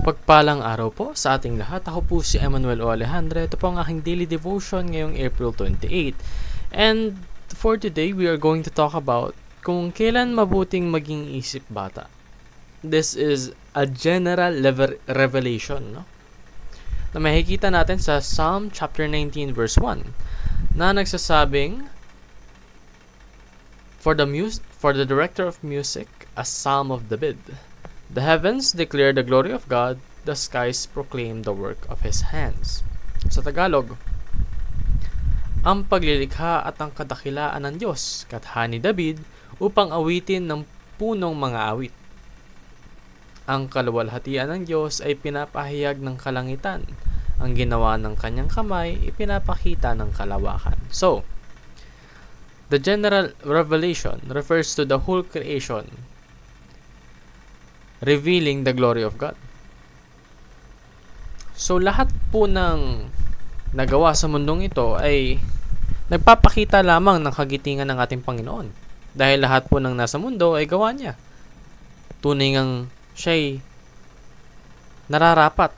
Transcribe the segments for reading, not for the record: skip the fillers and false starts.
Mapagpalang araw po sa ating lahat. Ako po si Emmanuel O. Alejandro. Ito po ang aking daily devotion ngayong April 28. And for today, we are going to talk about kung kailan mabuting maging isip bata. This is a general revelation, no? Na makikita natin sa Psalm chapter 19 verse 1 na nagsasabing, For the director of music, a psalm of David. The heavens declare the glory of God, the skies proclaim the work of His hands. Sa Tagalog, ang paglilikha at ang kadakilaan ng Diyos, katha ni David, upang awitin ng punong mga awit. Ang kaluwalhatian ng Diyos ay pinapahayag ng kalangitan. Ang ginawa ng kanyang kamay, ipinapakita ng kalawakan. So, the general revelation refers to the whole creation, revealing the glory of God. So, lahat po ng nagawa sa mundong ito ay nagpapakita lamang ng kagitingan ng ating Panginoon. Dahil lahat po ng nasa mundo ay gawa niya. Tunay ngang siya'y nararapat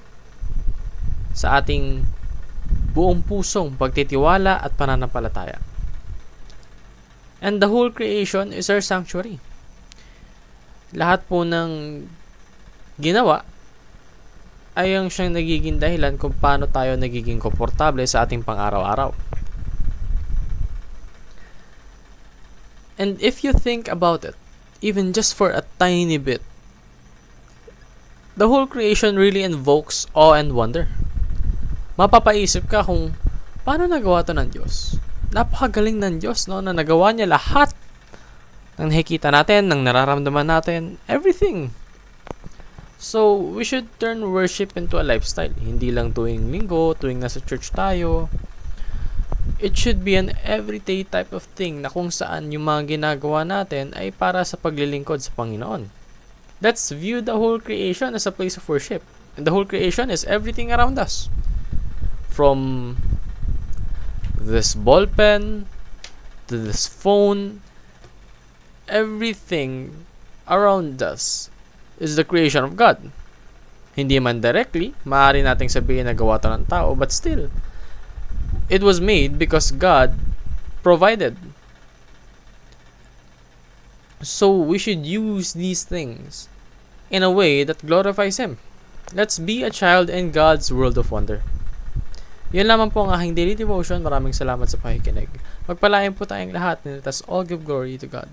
sa ating buong pusong pagtitiwala at pananampalataya. And the whole creation is our sanctuary. Lahat po ng ginawa ay ang siyang nagiging dahilan kung paano tayo nagiging komportable sa ating pang-araw-araw. And if you think about it, even just for a tiny bit, the whole creation really invokes awe and wonder. Mapapaisip ka kung paano nagawa to ng Diyos. Napakagaling ng Diyos, no, na nagawa niya lahat ng nakikita natin, ng nararamdaman natin, everything. So, we should turn worship into a lifestyle. Hindi lang tuwing linggo, tuwing nasa church tayo. It should be an everyday type of thing na kung saan yung mga ginagawa natin ay para sa paglilingkod sa Panginoon. Let's view the whole creation as a place of worship. And the whole creation is everything around us. From this ballpen to this phone, everything around us is the creation of God. Hindi man directly, maaari nating sabihin na gawa to ng tao, but still, it was made because God provided. So we should use these things in a way that glorifies Him. Let's be a child in God's world of wonder. Yun lamang po ang aking daily devotion. Maraming salamat sa pakikinig. Magpalain po tayong lahat, and let us all give glory to God.